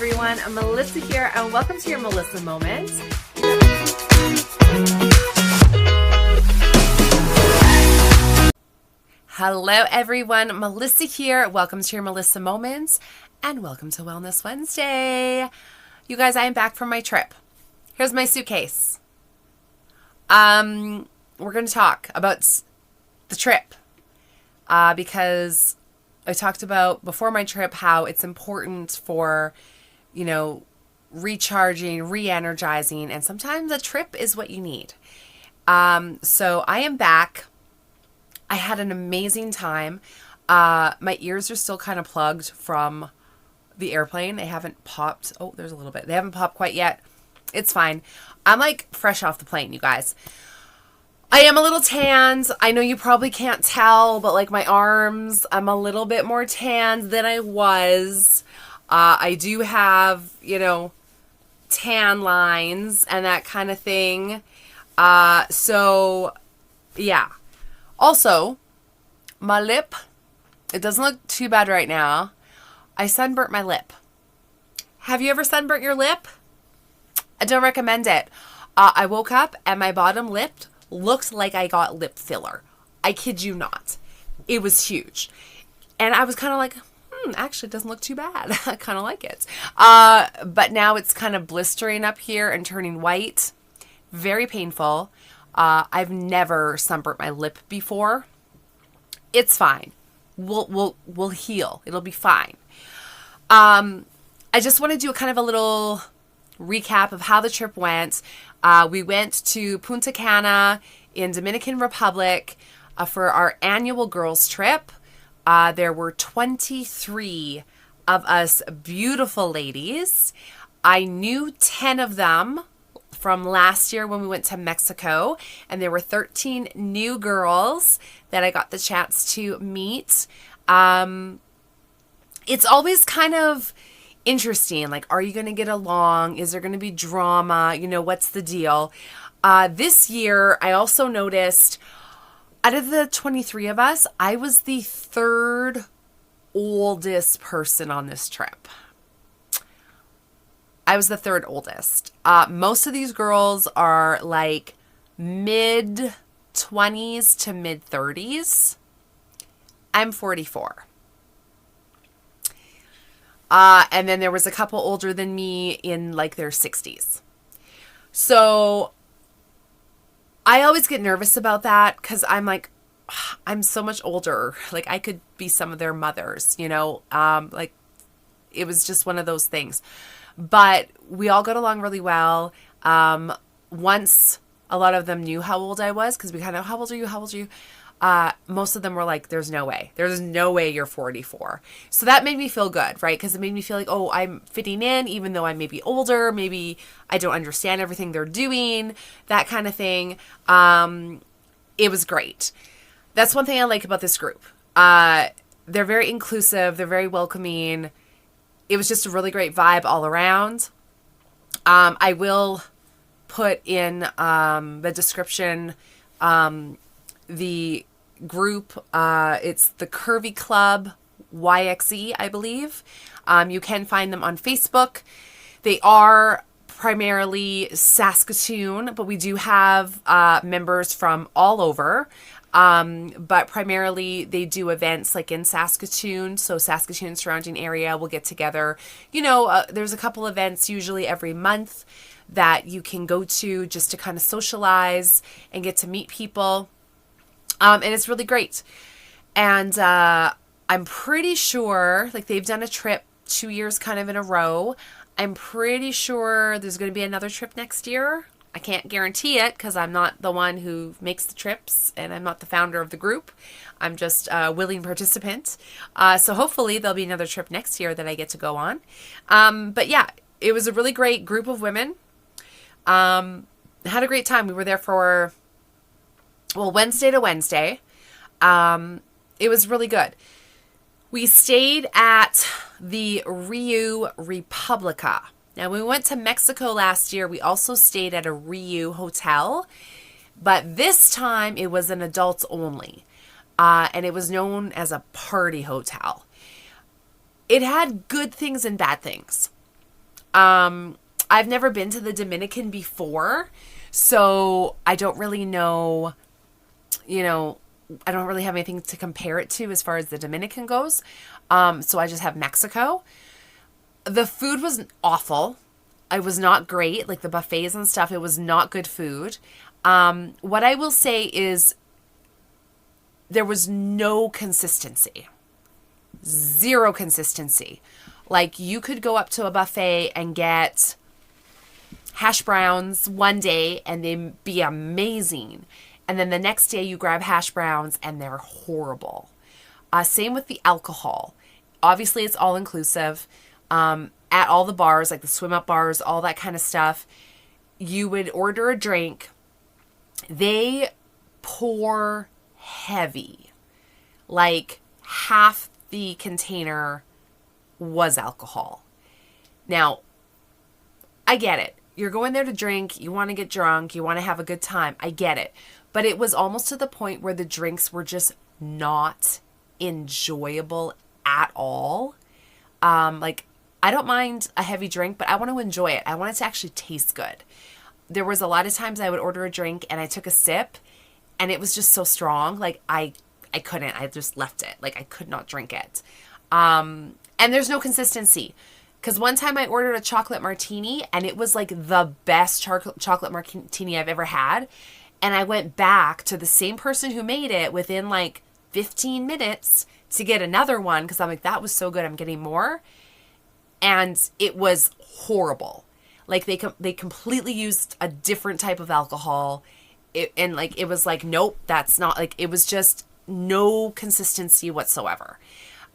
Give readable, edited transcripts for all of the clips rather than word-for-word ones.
everyone. I'm Melissa here, and welcome to your Melissa Moment. Hello, everyone. Melissa here. Welcome to your Melissa Moments, and welcome to Wellness Wednesday. You guys, I am back from my trip. Here's my suitcase. We're going to talk about the trip because I talked about before my trip how it's important for, recharging, re-energizing, and sometimes a trip is what you need. So I am back. I had an amazing time. My ears are still kind of plugged from the airplane. They haven't popped. Oh, there's a little bit. They haven't popped quite yet. It's fine. I'm like fresh off the plane, you guys. I am a little tanned. I know you probably can't tell, but like my arms, I'm a little bit more tanned than I was. I do have, tan lines and that kind of thing. So yeah. Also, my lip, it doesn't look too bad right now. I sunburnt my lip. Have you ever sunburnt your lip? I don't recommend it. I woke up and my bottom lip looked like I got lip filler. I kid you not. It was huge. And I was kind of like, actually it doesn't look too bad. I kind of like it. But now it's kind of blistering up here and turning white. Very painful. I've never sunburnt my lip before. It's fine. We'll heal. It'll be fine. I just want to do a little recap of how the trip went. We went to Punta Cana in Dominican Republic for our annual girls trip. There were 23 of us beautiful ladies. I knew 10 of them from last year when we went to Mexico, and there were 13 new girls that I got the chance to meet. It's always kind of interesting. Like, are you going to get along? Is there going to be drama? What's the deal? This year, I also noticed out of the 23 of us, I was the third oldest person on this trip. I was the third oldest. Most of these girls are like mid 20s to mid 30s. I'm 44. And then there was a couple older than me in like their 60s. So I always get nervous about that because I'm like, I'm so much older. Like I could be some of their mothers, like it was just one of those things. But we all got along really well. Once a lot of them knew how old I was, because we kind of, how old are you? How old are you? Most of them were like, there's no way you're 44. So that made me feel good, right? Because it made me feel like, oh, I'm fitting in, even though I may be older. Maybe I don't understand everything they're doing, that kind of thing. It was great. That's one thing I like about this group. They're very inclusive. They're very welcoming. It was just a really great vibe all around. I will put in the description the group. It's the Curvy Club YXE, I believe. You can find them on Facebook. They are primarily Saskatoon, but we do have members from all over. But primarily they do events like in Saskatoon. So Saskatoon surrounding area will get together. There's a couple events usually every month that you can go to just to kind of socialize and get to meet people. And it's really great. And I'm pretty sure, like they've done a trip 2 years kind of in a row. I'm pretty sure there's going to be another trip next year. I can't guarantee it because I'm not the one who makes the trips and I'm not the founder of the group. I'm just a willing participant. So hopefully there'll be another trip next year that I get to go on. But yeah, it was a really great group of women. Had a great time. We were there for Wednesday to Wednesday. It was really good. We stayed at the Rio Republica. Now, when we went to Mexico last year, we also stayed at a Rio hotel, but this time it was an adults only, and it was known as a party hotel. It had good things and bad things. I've never been to the Dominican before, so I don't really know, I don't really have anything to compare it to as far as the Dominican goes. So I just have Mexico. The food was awful. It was not great. Like the buffets and stuff, it was not good food. What I will say is there was no consistency. Zero consistency. Like you could go up to a buffet and get hash browns one day and they'd be amazing. And then the next day you grab hash browns and they're horrible. Same with the alcohol. Obviously it's all inclusive. At all the bars, like the swim up bars, all that kind of stuff, you would order a drink. They pour heavy. Like half the container was alcohol. Now, I get it. You're going there to drink. You want to get drunk. You want to have a good time. I get it. But it was almost to the point where the drinks were just not enjoyable at all. Like, I don't mind a heavy drink, but I want to enjoy it. I want it to actually taste good. There was a lot of times I would order a drink and I took a sip and it was just so strong. Like, I couldn't. I just left it. Like, I could not drink it. And there's no consistency. Because one time I ordered a chocolate martini and it was like the best chocolate martini I've ever had. And I went back to the same person who made it within like 15 minutes to get another one because I'm like, that was so good. I'm getting more. And it was horrible. Like they completely used a different type of alcohol. It was like, nope, that's not like, it was just no consistency whatsoever.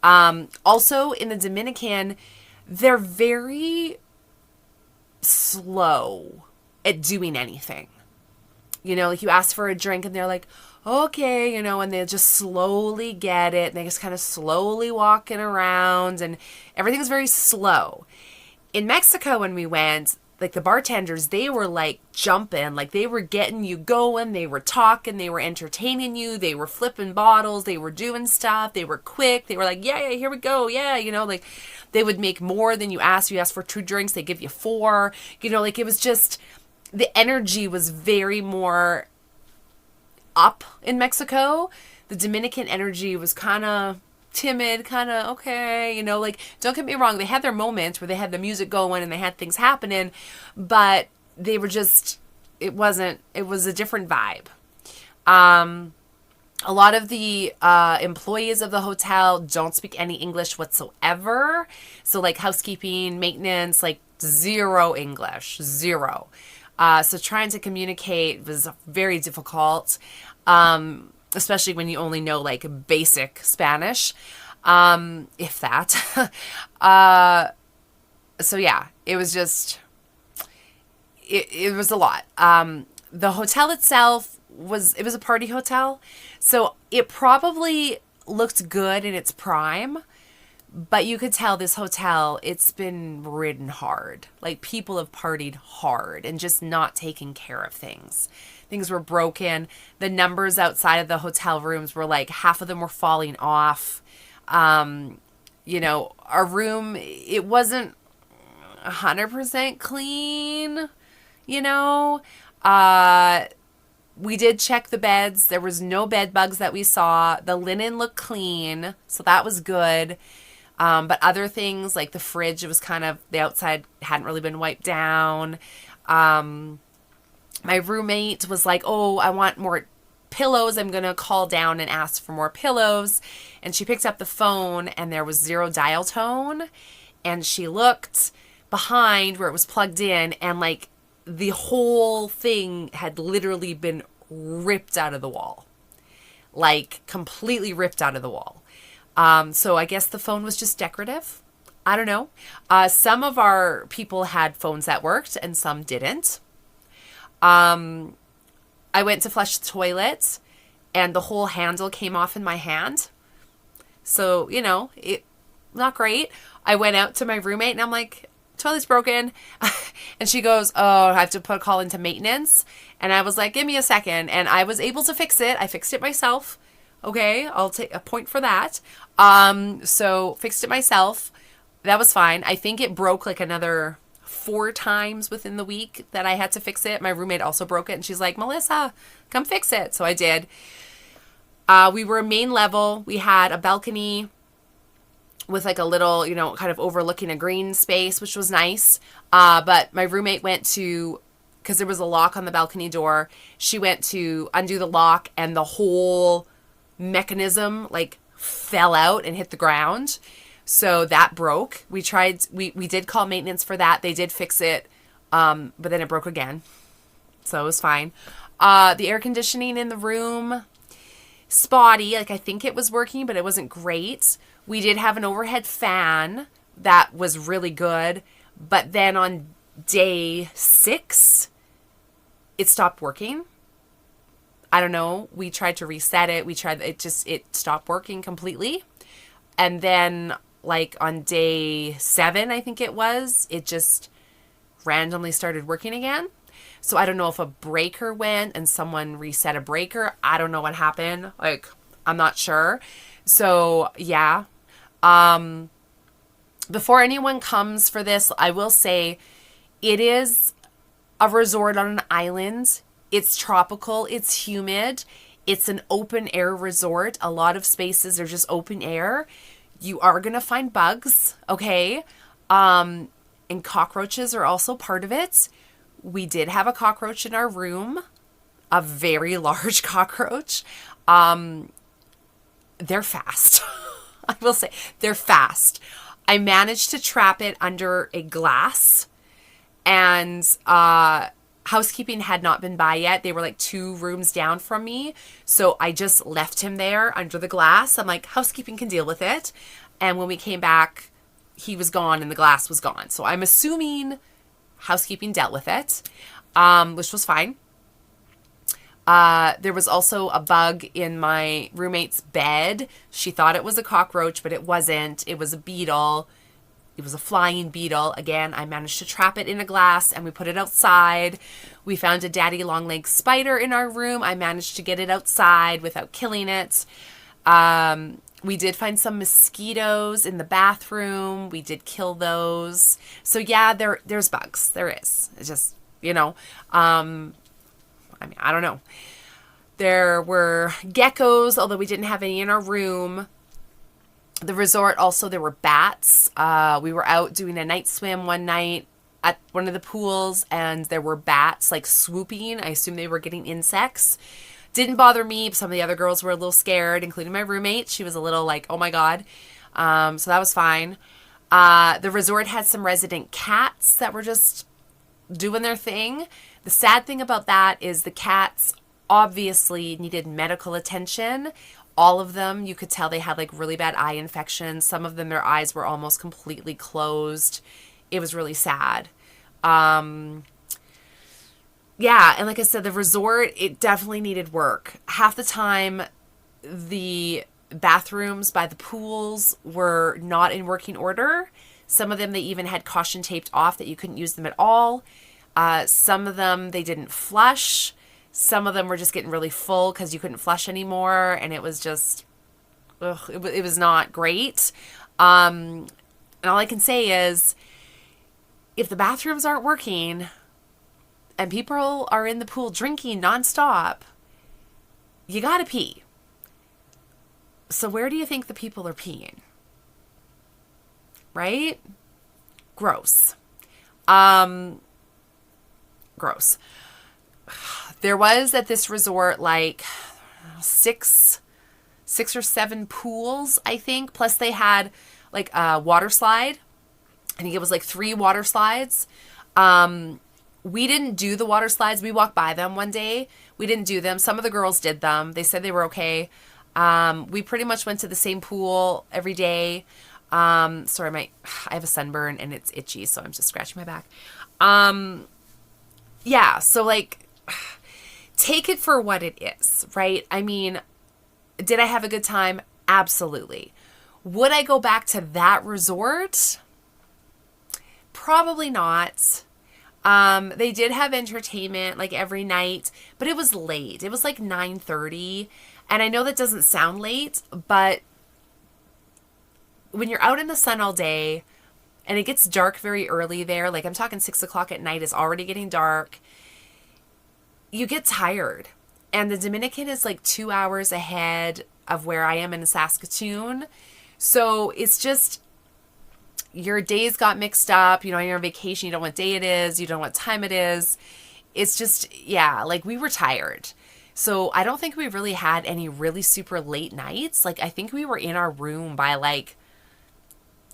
Also in the Dominican, they're very slow at doing anything. Like you ask for a drink and they're like, okay, and they just slowly get it. And they just kind of slowly walking around and everything's very slow. In Mexico, when we went, like the bartenders, they were like jumping, like they were getting you going. They were talking, they were entertaining you. They were flipping bottles. They were doing stuff. They were quick. They were like, yeah, here we go. Yeah. Like they would make more than you asked. You asked for 2 drinks. They give you 4, like it was just, the energy was very more up in Mexico. The Dominican energy was kind of timid, kind of okay, like don't get me wrong, they had their moments where they had the music going and they had things happening, but they were just, it was a different vibe. A lot of the employees of the hotel don't speak any English whatsoever. So like housekeeping, maintenance, like zero English, zero. So trying to communicate was very difficult, especially when you only know like basic Spanish, if that. So yeah, it was just, it was a lot. The hotel itself was a party hotel, so it probably looked good in its prime. But you could tell this hotel, it's been ridden hard. Like people have partied hard and just not taking care of things. Things were broken. The numbers outside of the hotel rooms were like half of them were falling off. Our room, it wasn't 100% clean, we did check the beds. There was no bed bugs that we saw. The linen looked clean, so that was good. But other things like the fridge, it was kind of, the outside hadn't really been wiped down. My roommate was like, oh, I want more pillows. I'm going to call down and ask for more pillows. And she picked up the phone and there was 0 dial tone. And she looked behind where it was plugged in and like the whole thing had literally been ripped out of the wall. Like completely ripped out of the wall. So I guess the phone was just decorative. I don't know. Some of our people had phones that worked and some didn't. I went to flush the toilet and the whole handle came off in my hand. So, it not great. I went out to my roommate and I'm like, toilet's broken. And she goes, oh, I have to put a call into maintenance. And I was like, give me a second. And I was able to fix it. I fixed it myself. Okay, I'll take a point for that. So fixed it myself. That was fine. I think it broke like another 4 times within the week that I had to fix it. My roommate also broke it, and she's like, Melissa, come fix it. So I did. We were main level. We had a balcony with like a little, kind of overlooking a green space, which was nice. But my roommate went to, because there was a lock on the balcony door, she went to undo the lock, and the whole mechanism like fell out and hit the ground. So that broke. We did call maintenance for that. They did fix it. But then it broke again. So it was fine. The air conditioning in the room, spotty. Like, I think it was working, but it wasn't great. We did have an overhead fan that was really good. But then on day 6, it stopped working. I don't know. We tried to reset it. It stopped working completely. And then like on day 7, I think it just randomly started working again. So I don't know if a breaker went and someone reset a breaker. I don't know what happened. Like, I'm not sure. So yeah. Before anyone comes for this, I will say it is a resort on an island. It's tropical. It's humid. It's an open air resort. A lot of spaces are just open air. You are going to find bugs, okay? And cockroaches are also part of it. We did have a cockroach in our room, a very large cockroach. They're fast. I will say they're fast. I managed to trap it under a glass, and housekeeping had not been by yet. They were like 2 rooms down from me. So I just left him there under the glass. I'm like, housekeeping can deal with it. And when we came back, he was gone and the glass was gone. So I'm assuming housekeeping dealt with it, which was fine. There was also a bug in my roommate's bed. She thought it was a cockroach, but it wasn't. It was a beetle. It was a flying beetle. Again, I managed to trap it in a glass and we put it outside. We found a daddy long leg spider in our room. I managed to get it outside without killing it. We did find some mosquitoes in the bathroom. We did kill those. So yeah, there's bugs. There is. It's just, I don't know. There were geckos, although we didn't have any in our room. The resort also, there were bats. We were out doing a night swim one night at one of the pools, and there were bats like swooping. I assume they were getting insects. Didn't bother me. Some of the other girls were a little scared, including my roommate. She was a little like, oh my God. So that was fine. The resort had some resident cats that were just doing their thing. The sad thing about that is the cats obviously needed medical attention. All of them, you could tell they had like really bad eye infections. Some of them, their eyes were almost completely closed. It was really sad. Yeah, and like I said, the resort, it definitely needed work. Half the time, the bathrooms by the pools were not in working order. Some of them, they even had caution taped off that you couldn't use them at all. Some of them, they didn't flush. Some of them were just getting really full because you couldn't flush anymore, and it was just, it was not great. And all I can say is, if the bathrooms aren't working and people are in the pool drinking nonstop, you gotta pee. So where do you think the people are peeing? Right? Gross. Gross. There was at this resort like 6 or 7 pools, I think. Plus they had like a water slide. I think it was like 3 water slides. We didn't do the water slides. We walked by them one day. We didn't do them. Some of the girls did them. They said they were okay. We pretty much went to the same pool every day. Sorry, I have a sunburn and it's itchy, so I'm just scratching my back. Yeah, so like, take it for what it is, right? I mean, did I have a good time? Absolutely. Would I go back to that resort? Probably not. They did have entertainment like every night, but it was late. It was like 9:30. And I know that doesn't sound late, but when you're out in the sun all day and it gets dark very early there. Like I'm talking 6 o'clock at night, it's already getting dark. You get tired. And the Dominican is like 2 hours ahead of where I am in Saskatoon. So it's just, your days got mixed up. You know, on your vacation, you don't know what day it is. You don't know what time it is. It's just, yeah, like we were tired. So I don't think we really had any really super late nights. Like I think we were in our room by like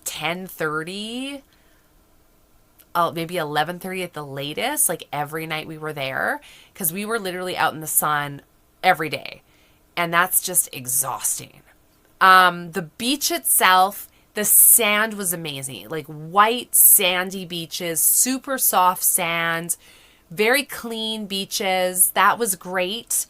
10:30, maybe 11:30 at the latest, like every night we were there, because we were literally out in the sun every day. And that's just exhausting. The beach itself, the sand was amazing. Like white sandy beaches, super soft sand, very clean beaches. That was great.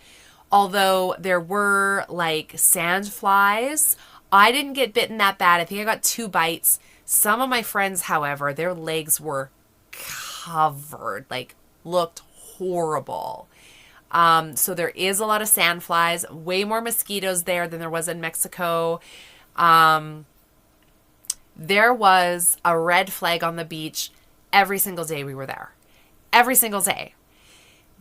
Although there were like sand flies. I didn't get bitten that bad. I think I got 2 bites. Some of my friends, however, their legs were covered, like looked horrible. So there is a lot of sand flies, way more mosquitoes there than there was in Mexico. There was a red flag on the beach every single day we were there. Every single day.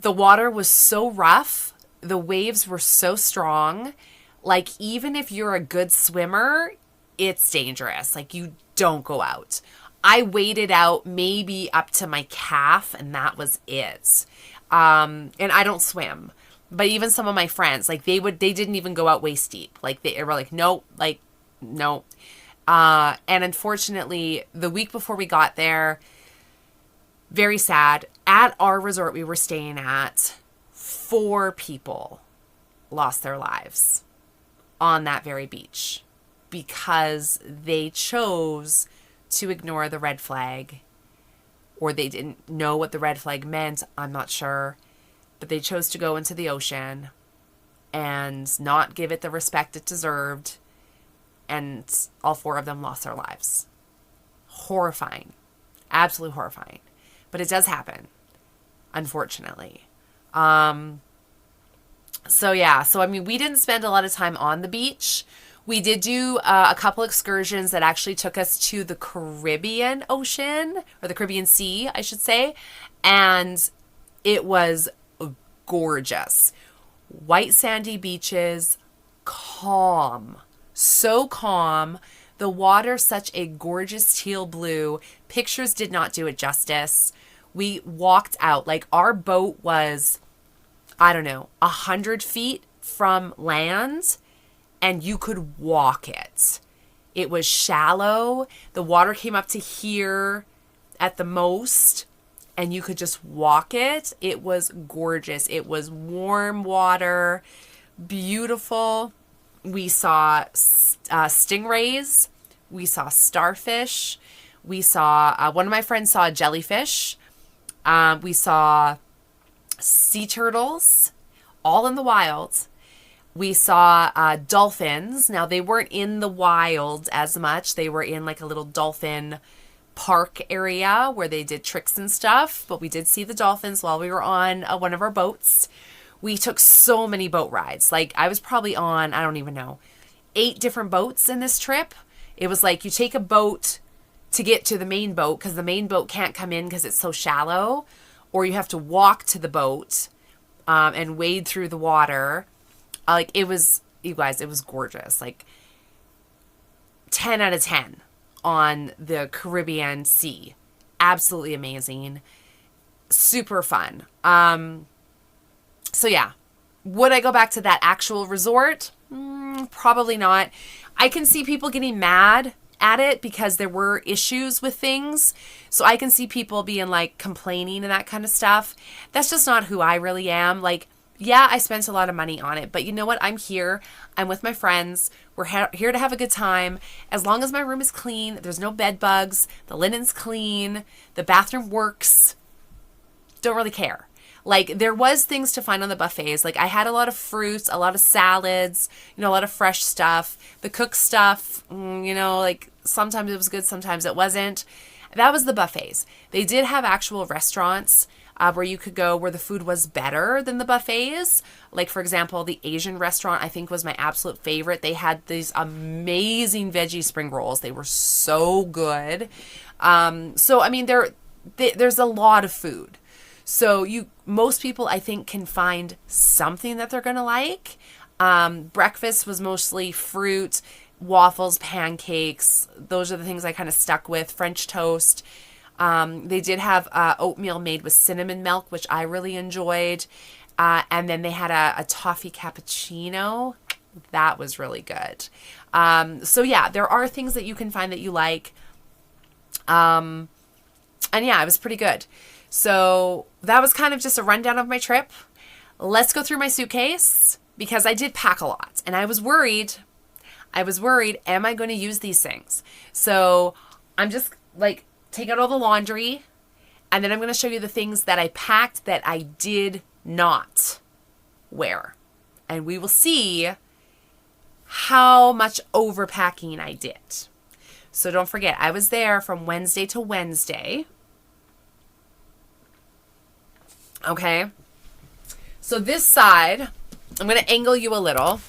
The water was so rough. The waves were so strong. Like, even if you're a good swimmer, it's dangerous. Like, you don't go out. I waded out maybe up to my calf, and that was it. And I don't swim. But even some of my friends, like, they didn't even go out waist deep. Like, they were like, no. And unfortunately, the week before we got there, very sad, at our resort we were staying at, 4 people lost their lives on that very beach because they chose to ignore the red flag, or they didn't know what the red flag meant. I'm not sure, but they chose to go into the ocean and not give it the respect it deserved. And all 4 of them lost their lives. Horrifying. Absolutely horrifying. But it does happen, unfortunately. So I mean, we didn't spend a lot of time on the beach. We did do a couple excursions that actually took us to the Caribbean Ocean, or the Caribbean Sea, I should say. And it was gorgeous. White sandy beaches, calm. So calm. The water, such a gorgeous teal blue. Pictures did not do it justice. We walked out. Like, our boat was, I don't know, 100 feet from land, and you could walk it. It was shallow. The water came up to here at the most, and you could just walk it. It was gorgeous. It was warm water, beautiful. We saw stingrays. We saw starfish. We saw, one of my friends saw a jellyfish. We saw sea turtles, all in the wild. We saw dolphins. Now, they weren't in the wild as much. They were in like a little dolphin park area where they did tricks and stuff. But we did see the dolphins while we were on one of our boats. We took so many boat rides. Like, I was probably on, I don't even know, 8 different boats in this trip. It was like you take a boat to get to the main boat because the main boat can't come in because it's so shallow, or you have to walk to the boat and wade through the water. Like, it was, you guys, it was gorgeous. Like, 10 out of 10 on the Caribbean Sea. Absolutely amazing. Super fun. So yeah, would I go back to that actual resort? Probably not. I can see people getting mad at it because there were issues with things. So I can see people being like complaining and that kind of stuff. That's just not who I really am. Like, yeah, I spent a lot of money on it, but you know what? I'm here. I'm with my friends. We're here to have a good time. As long as my room is clean, there's no bed bugs, the linen's clean, the bathroom works. Don't really care. Like, there was things to find on the buffets. Like, I had a lot of fruits, a lot of salads, you know, a lot of fresh stuff. The cooked stuff, you know, like, sometimes it was good, sometimes it wasn't. That was the buffets. They did have actual restaurants where you could go where the food was better than the buffets. Like, for example, the Asian restaurant, I think, was my absolute favorite. They had these amazing veggie spring rolls. They were so good. So, I mean, there's a lot of food. So most people, I think, can find something that they're going to like. Breakfast was mostly fruit, waffles, pancakes. Those are the things I kind of stuck with. French toast. They did have oatmeal made with cinnamon milk, which I really enjoyed. And then they had a toffee cappuccino. That was really good. So yeah, there are things that you can find that you like. And yeah, it was pretty good. So that was kind of just a rundown of my trip. Let's go through my suitcase because I did pack a lot and I was worried, am I going to use these things? So I'm just like, take out all the laundry and then I'm going to show you the things that I packed that I did not wear. And we will see how much overpacking I did. So don't forget, I was there from Wednesday to Wednesday. Okay. So this side, I'm going to angle you a little.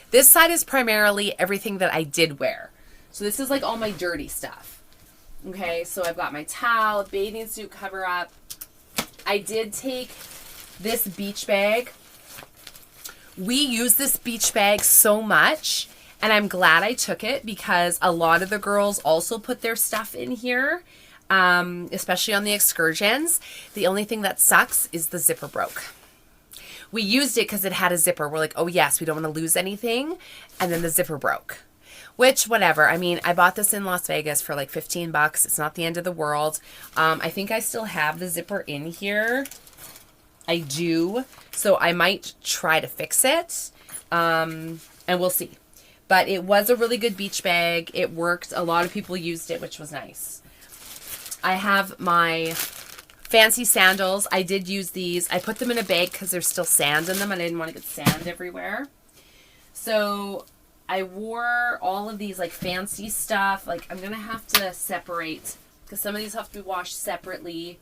This side is primarily everything that I did wear. So this is like all my dirty stuff. Okay. So I've got my towel, bathing suit cover up. I did take this beach bag. We use this beach bag so much, and I'm glad I took it because a lot of the girls also put their stuff in here, especially on the excursions. The only thing that sucks is the zipper broke. We used it because it had a zipper. We're like, oh yes, we don't want to lose anything. And then the zipper broke. Which, whatever. I mean, I bought this in Las Vegas for like $15. It's not the end of the world. I think I still have the zipper in here. I do. So I might try to fix it. And we'll see. But it was a really good beach bag. It worked. A lot of people used it, which was nice. I have my fancy sandals. I did use these. I put them in a bag because there's still sand in them and I didn't want to get sand everywhere. So I wore all of these like fancy stuff. Like I'm going to have to separate because some of these have to be washed separately.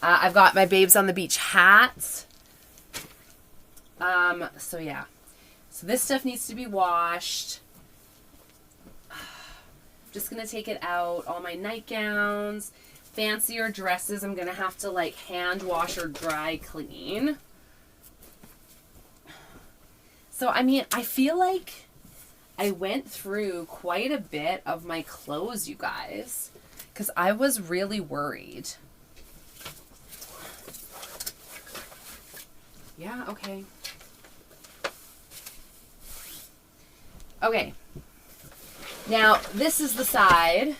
I've got my Babes on the Beach hats. So yeah. So this stuff needs to be washed. Just going to take it out. All my nightgowns, fancier dresses, I'm going to have to like hand wash or dry clean. So, I mean, I feel like I went through quite a bit of my clothes, you guys, because I was really worried. Yeah, okay. Okay. Now, this is the side.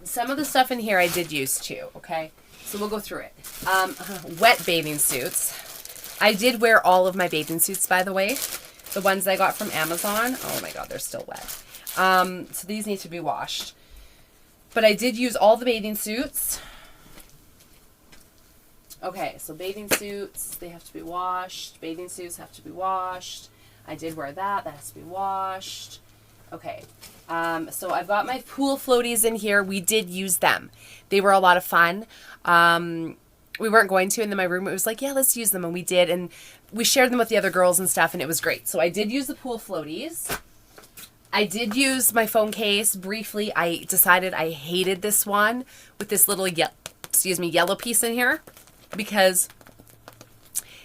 Some of the stuff in here I did use too, okay? So we'll go through it. Wet bathing suits. I did wear all of my bathing suits, by the way. The ones I got from Amazon. Oh my God, they're still wet. So these need to be washed. But I did use all the bathing suits. Okay, so bathing suits, they have to be washed. Bathing suits have to be washed. I did wear that. That has to be washed. Okay. So I've got my pool floaties in here. We did use them. They were a lot of fun. We weren't going to, and then my roommate was like, yeah, let's use them. And we did, and we shared them with the other girls and stuff, and it was great. So I did use the pool floaties. I did use my phone case briefly. I decided I hated this one with this little yellow piece in here because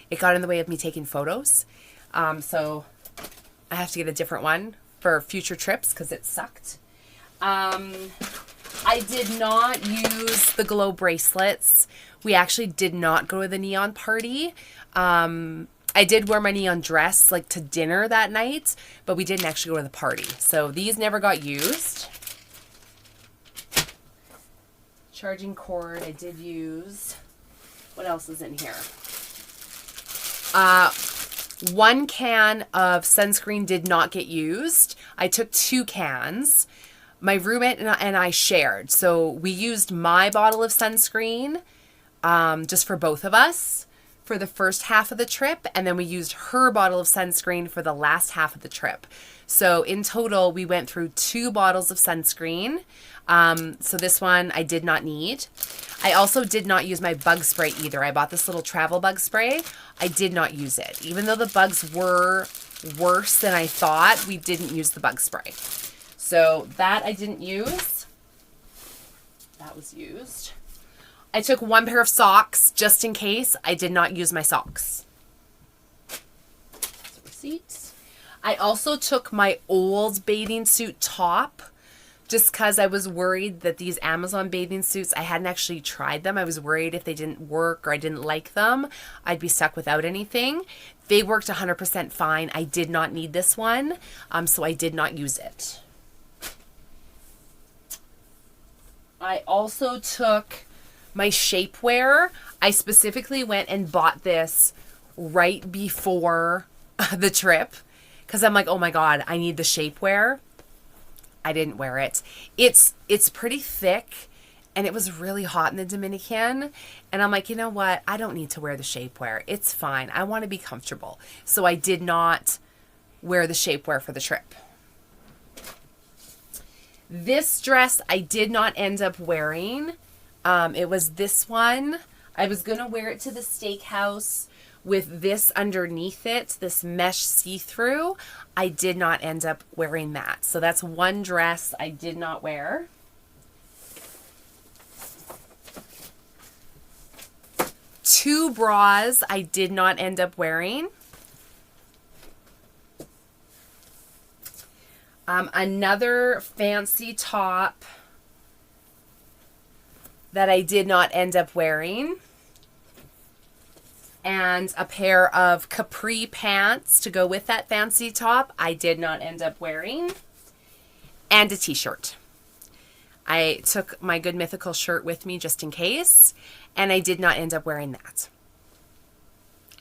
it got in the way of me taking photos. So I have to get a different one for future trips because it sucked. I did not use the glow bracelets. We actually did not go to the neon party. I did wear my neon dress like to dinner that night, but we didn't actually go to the party. So these never got used. Charging cord I did use. What else is in here? One can of sunscreen did not get used. I took 2 cans. My roommate and I shared. So we used my bottle of sunscreen just for both of us. for the first half of the trip, and then we used her bottle of sunscreen for the last half of the trip. So in total, we went through 2 bottles of sunscreen. So this one I did not need. I also did not use my bug spray either. I bought this little travel bug spray. I did not use it. Even though the bugs were worse than I thought, we didn't use the bug spray. So that I didn't use. That was used. I took 1 pair of socks just in case. I did not use my socks. So receipts. I also took my old bathing suit top just because I was worried that these Amazon bathing suits, I hadn't actually tried them. I was worried if they didn't work or I didn't like them, I'd be stuck without anything. They worked 100% fine. I did not need this one, so I did not use it. I also took my shapewear. I specifically went and bought this right before the trip because I'm like, oh my God, I need the shapewear. I didn't wear it. It's pretty thick and it was really hot in the Dominican. And I'm like, you know what? I don't need to wear the shapewear. It's fine. I want to be comfortable. So I did not wear the shapewear for the trip. This dress I did not end up wearing. It was this one. I was going to wear it to the steakhouse with this underneath it, this mesh see-through. I did not end up wearing that. So that's one dress I did not wear. Two bras I did not end up wearing. Another fancy top that I did not end up wearing. And a pair of capri pants to go with that fancy top I did not end up wearing. And a t-shirt. I took my Good Mythical shirt with me just in case, and I did not end up wearing that.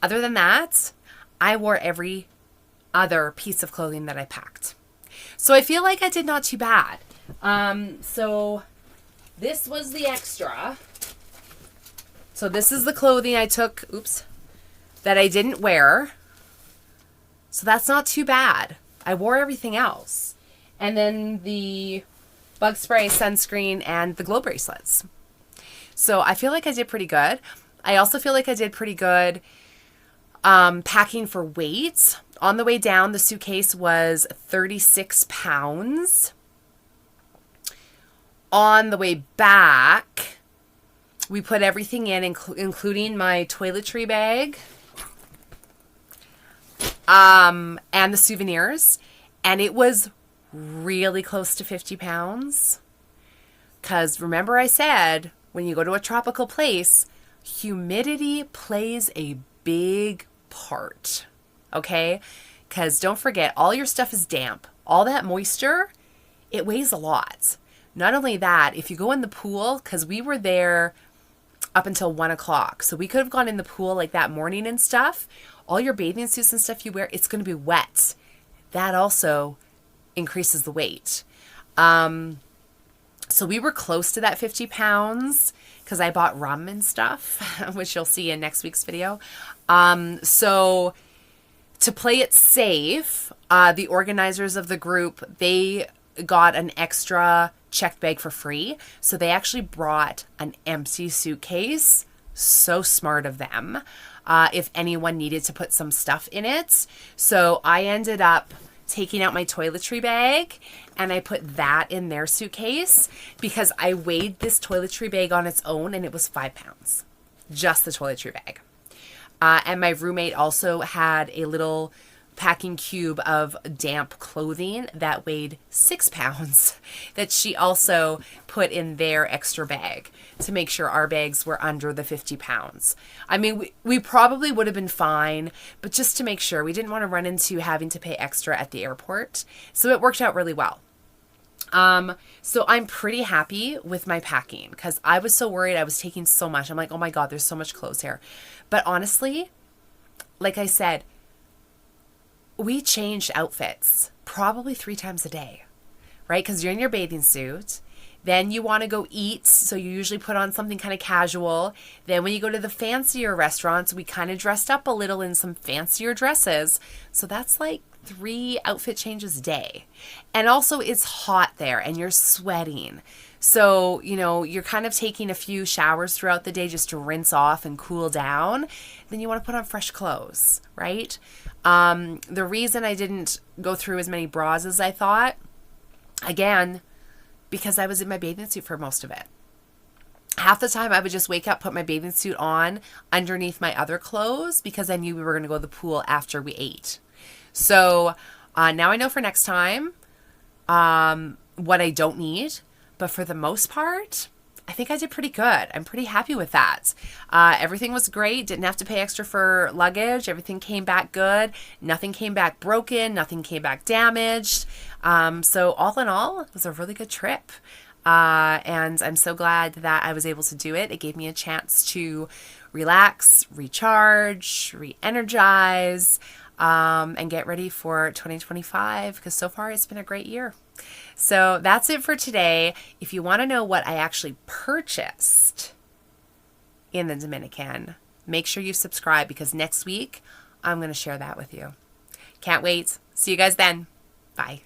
Other than that, I wore every other piece of clothing that I packed. So I feel like I did not too bad. So this was the extra. So this is the clothing I took, that I didn't wear. So that's not too bad. I wore everything else. And then the bug spray, sunscreen, and the glow bracelets. So I feel like I did pretty good. I also feel like I did pretty good packing for weight. On the way down, the suitcase was 36 pounds. On the way back, we put everything in, including my toiletry bag and the souvenirs. And it was really close to 50 pounds. Because remember I said, when you go to a tropical place, humidity plays a big part. Okay? Because don't forget, all your stuff is damp. All that moisture, it weighs a lot. Not only that, if you go in the pool, because we were there up until 1 o'clock. So we could have gone in the pool like that morning and stuff. All your bathing suits and stuff you wear, it's going to be wet. That also increases the weight. So we were close to that 50 pounds because I bought rum and stuff, which you'll see in next week's video. So to play it safe, the organizers of the group, they got an extra checked bag for free. So they actually brought an empty suitcase. So smart of them. If anyone needed to put some stuff in it. So I ended up taking out my toiletry bag and I put that in their suitcase because I weighed this toiletry bag on its own and it was 5 pounds. Just the toiletry bag. And my roommate also had a little packing cube of damp clothing that weighed 6 pounds that she also put in their extra bag to make sure our bags were under the 50 pounds. I mean, we probably would have been fine, but just to make sure, we didn't want to run into having to pay extra at the airport. So it worked out really well. So I'm pretty happy with my packing because I was so worried I was taking so much. I'm like, oh my God, there's so much clothes here. But honestly, like I said, we changed outfits probably 3 times a day, right? Because you're in your bathing suit. Then you want to go eat, so you usually put on something kind of casual. Then when you go to the fancier restaurants, we kind of dressed up a little in some fancier dresses. So that's like 3 outfit changes a day. And also it's hot there and you're sweating. So, you're kind of taking a few showers throughout the day just to rinse off and cool down. Then you want to put on fresh clothes, right? The reason I didn't go through as many bras as I thought, again, because I was in my bathing suit for most of it. Half the time I would just wake up, put my bathing suit on underneath my other clothes because I knew we were going to go to the pool after we ate. So now I know for next time what I don't need. But for the most part, I think I did pretty good. I'm pretty happy with that. Everything was great. Didn't have to pay extra for luggage. Everything came back good. Nothing came back broken. Nothing came back damaged. So all in all, it was a really good trip. And I'm so glad that I was able to do it. It gave me a chance to relax, recharge, re-energize, and get ready for 2025 because so far it's been a great year. So that's it for today. If you want to know what I actually purchased in the Dominican, make sure you subscribe because next week I'm going to share that with you. Can't wait. See you guys then. Bye.